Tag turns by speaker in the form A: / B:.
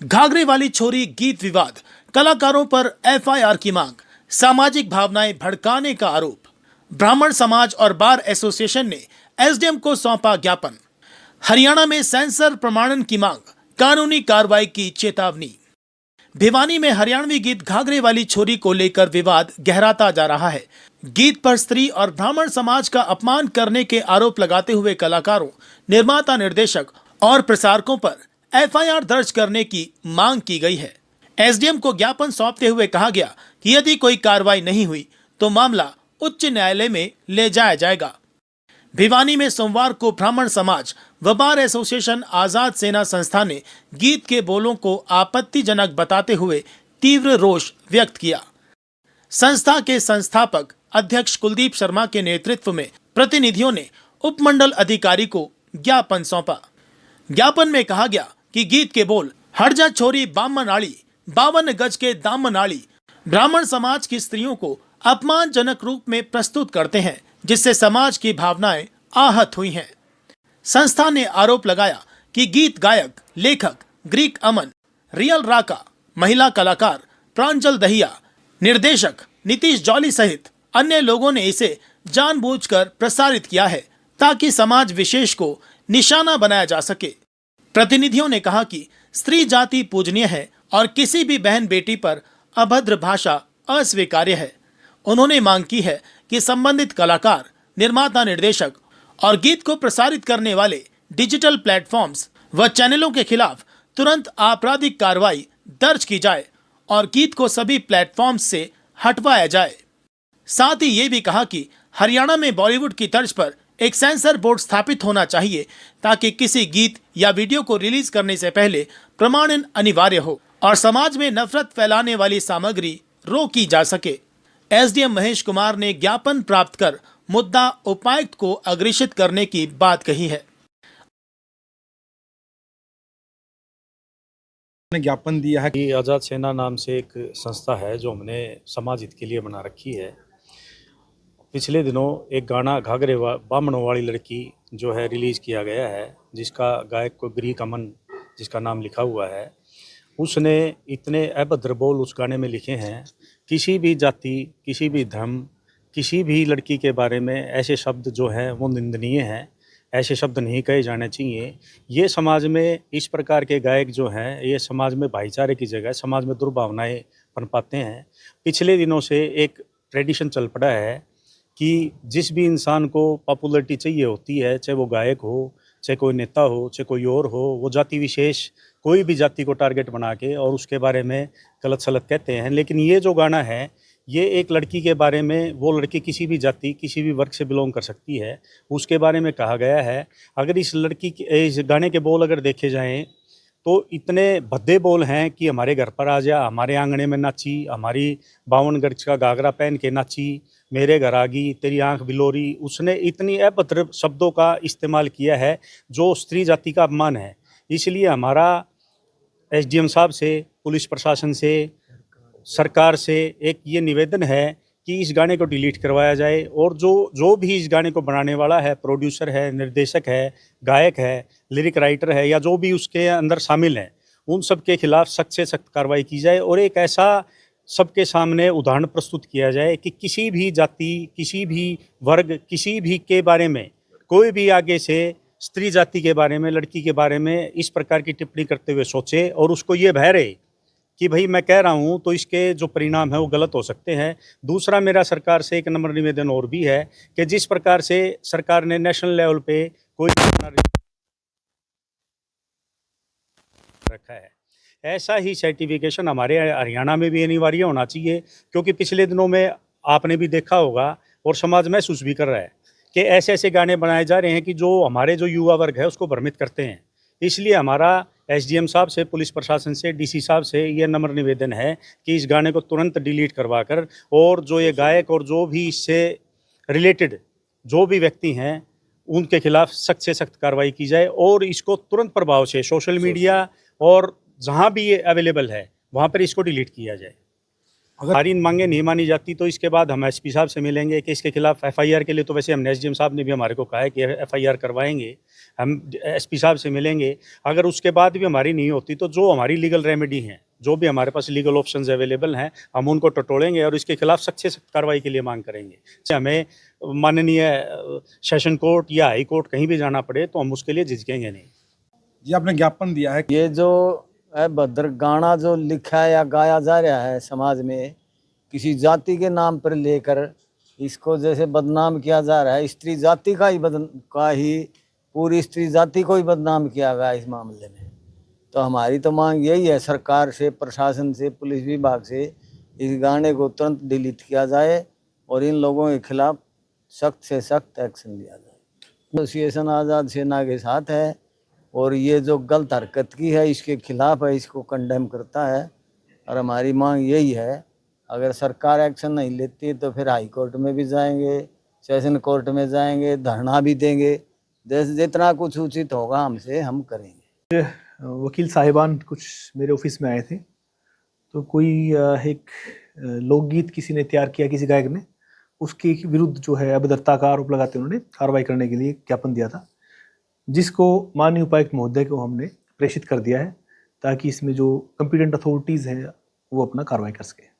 A: घाघरे वाली छोरी गीत विवाद, कलाकारों पर एफआईआर की मांग, सामाजिक भावनाएं भड़काने का आरोप। ब्राह्मण समाज और बार एसोसिएशन ने एसडीएम को सौंपा ज्ञापन। हरियाणा में सेंसर प्रमाणन की मांग, कानूनी कार्रवाई की चेतावनी। भिवानी में हरियाणवी गीत घाघरे वाली छोरी को लेकर विवाद गहराता जा रहा है। गीत पर स्त्री और ब्राह्मण समाज का अपमान करने के आरोप लगाते हुए कलाकारों, निर्माता, निर्देशक और प्रसारकों पर एफआईआर दर्ज करने की मांग की गई है। एसडीएम को ज्ञापन सौंपते हुए कहा गया कि यदि कोई कार्रवाई नहीं हुई तो मामला उच्च न्यायालय में ले जाया जाएगा। भिवानी में सोमवार को ब्राह्मण समाज व बार एसोसिएशन आजाद सेना संस्था ने गीत के बोलों को आपत्तिजनक बताते हुए तीव्र रोष व्यक्त किया। संस्था के संस्थापक अध्यक्ष कुलदीप शर्मा के नेतृत्व में प्रतिनिधियों ने उपमंडल अधिकारी को ज्ञापन सौंपा। ज्ञापन में कहा गया कि गीत के बोल हड़जा छोरी बामनाड़ी, 52 गज के दामनाड़ी ब्राह्मण समाज की स्त्रियों को अपमानजनक रूप में प्रस्तुत करते हैं, जिससे समाज की भावनाएं आहत हुई हैं। संस्था ने आरोप लगाया कि गीत गायक, लेखक ग्रीक अमन, रियल राका, महिला कलाकार प्रांजल दहिया, निर्देशक नीतीश जौली सहित अन्य लोगों ने इसे जानबूझकर प्रसारित किया है ताकि समाज विशेष को निशाना बनाया जा सके। प्रतिनिधियों ने कहा कि स्त्री जाति पूजनीय है और किसी भी बहन बेटी पर अभद्र भाषा अस्वीकार्य है। उन्होंने मांग की है कि संबंधित कलाकार, निर्माता, निर्देशक और गीत को प्रसारित करने वाले डिजिटल प्लेटफॉर्म्स व चैनलों के खिलाफ तुरंत आपराधिक कार्रवाई दर्ज की जाए और गीत को सभी प्लेटफॉर्म्स से हटवाया जाए। साथ ही ये भी कहा कि हरियाणा में बॉलीवुड की तर्ज पर एक सेंसर बोर्ड स्थापित होना चाहिए ताकि किसी गीत या वीडियो को रिलीज करने से पहले प्रमाणन अनिवार्य हो और समाज में नफरत फैलाने वाली सामग्री रोकी जा सके। एसडीएम महेश कुमार ने ज्ञापन प्राप्त कर मुद्दा उपायुक्त को अग्रेषित करने की बात कही है।
B: ज्ञापन दिया है
C: कि आजाद सेना नाम से एक संस्था है जो हमने समाज हित के लिए बना रखी है। पिछले दिनों एक गाना घाघरे बामणों वाली लड़की जो है रिलीज़ किया गया है, जिसका गायक को ग्रीक अमन जिसका नाम लिखा हुआ है, उसने इतने अभद्र बोल उस गाने में लिखे हैं। किसी भी जाति, किसी भी धर्म, किसी भी लड़की के बारे में ऐसे शब्द जो हैं वो निंदनीय हैं। ऐसे शब्द नहीं कहे जाने चाहिए। ये समाज में इस प्रकार के गायक जो हैं, ये समाज में भाईचारे की जगह समाज में दुर्भावनाएं पनपाते हैं। पिछले दिनों से एक ट्रेडिशन चल पड़ा है कि जिस भी इंसान को पॉपुलरिटी चाहिए होती है, चाहे वो गायक हो, चाहे कोई नेता हो, चाहे कोई और हो, वो जाति विशेष कोई भी जाति को टारगेट बना के और उसके बारे में गलत सलत कहते हैं। लेकिन ये जो गाना है, ये एक लड़की के बारे में, वो लड़की किसी भी जाति, किसी भी वर्ग से बिलोंग कर सकती है, उसके बारे में कहा गया है। अगर इस लड़की के इस गाने के बोल अगर देखे जाएं तो इतने भद्दे बोल हैं कि हमारे घर पर आ जा, हमारे आंगने में नाची, हमारी 52 गज का घाघरा पहन के नाची, मेरे घर आ गई, तेरी आंख बिलोरी। उसने इतनी अभद्र शब्दों का इस्तेमाल किया है जो स्त्री जाति का अपमान है। इसलिए हमारा एसडीएम साहब से, पुलिस प्रशासन से, सरकार से एक ये निवेदन है कि इस गाने को डिलीट करवाया जाए और जो भी इस गाने को बनाने वाला है, प्रोड्यूसर है, निर्देशक है, गायक है, लिरिक राइटर है, या जो भी उसके अंदर शामिल हैं, उन सब के खिलाफ सख्त से सख्त कार्रवाई की जाए और एक ऐसा सबके सामने उदाहरण प्रस्तुत किया जाए कि किसी भी जाति, किसी भी वर्ग, किसी भी के बारे में कोई भी आगे से स्त्री जाति के बारे में, लड़की के बारे में इस प्रकार की टिप्पणी करते हुए सोचे और उसको ये भय रहे कि भाई मैं कह रहा हूँ तो इसके जो परिणाम है वो गलत हो सकते हैं। दूसरा, मेरा सरकार से एक नम्र निवेदन और भी है कि जिस प्रकार से सरकार ने नेशनल लेवल पे कोई रखा है, ऐसा ही सर्टिफिकेशन हमारे हरियाणा में भी अनिवार्य होना चाहिए। क्योंकि पिछले दिनों में आपने भी देखा होगा और समाज महसूस भी कर रहा है कि ऐसे ऐसे गाने बनाए जा रहे हैं कि जो हमारे जो युवा वर्ग है उसको भ्रमित करते हैं। इसलिए हमारा एसडीएम साहब से, पुलिस प्रशासन से, डीसी साहब से ये नम्र निवेदन है कि इस गाने को तुरंत डिलीट करवाकर और जो ये गायक और जो भी इससे रिलेटेड जो भी व्यक्ति हैं उनके खिलाफ सख्त से सख्त कार्रवाई की जाए और इसको तुरंत प्रभाव से सोशल मीडिया और जहां भी ये अवेलेबल है वहां पर इसको डिलीट किया जाए। हमारी मांगे नहीं मानी जाती तो इसके बाद हम एसपी साहब से मिलेंगे कि इसके खिलाफ एफआईआर के लिए, तो वैसे हमने एसडीएम साहब ने भी हमारे को कहा है कि एफआईआर करवाएंगे। हम एसपी साहब से मिलेंगे। अगर उसके बाद भी हमारी नहीं होती तो जो हमारी लीगल रेमेडी हैं, जो भी हमारे पास लीगल ऑप्शंस अवेलेबल हैं, हम उनको टटोलेंगे और इसके खिलाफ सख्त से कार्रवाई के लिए मांग करेंगे। हमें माननीय सेशन कोर्ट या हाई कोर्ट कहीं भी जाना पड़े तो हम उसके लिए झिझकेंगे नहीं।
B: जी, आपने ज्ञापन दिया है।
D: ये जो अभद्र गाना जो लिखा या गाया जा रहा है समाज में, किसी जाति के नाम पर लेकर इसको जैसे बदनाम किया जा रहा है, स्त्री जाति का ही पूरी स्त्री जाति को ही बदनाम किया गया इस मामले में। तो हमारी तो मांग यही है सरकार से, प्रशासन से, पुलिस विभाग से, इस गाने को तुरंत डिलीट किया जाए और इन लोगों के खिलाफ सख्त से सख्त एक्शन लिया जाए। एसोसिएशन आज़ाद सेना के साथ है और ये जो गलत हरकत की है इसके खिलाफ है, इसको कंडेम करता है। और हमारी मांग यही है, अगर सरकार एक्शन नहीं लेती तो फिर हाई कोर्ट में भी जाएंगे, सेशन कोर्ट में जाएंगे, धरना भी देंगे। जैसे जितना कुछ उचित होगा हमसे हम करेंगे।
E: वकील साहिबान कुछ मेरे ऑफिस में आए थे, तो कोई एक लोकगीत किसी ने तैयार किया, किसी गायक ने, उसके विरुद्ध जो है अभद्रता का आरोप लगाते उन्होंने कार्रवाई करने के लिए ज्ञापन दिया था, जिसको माननीय उपायुक्त महोदय को हमने प्रेषित कर दिया है ताकि इसमें जो कॉम्पिटेंट अथॉरिटीज़ हैं वो अपना कार्रवाई कर सके।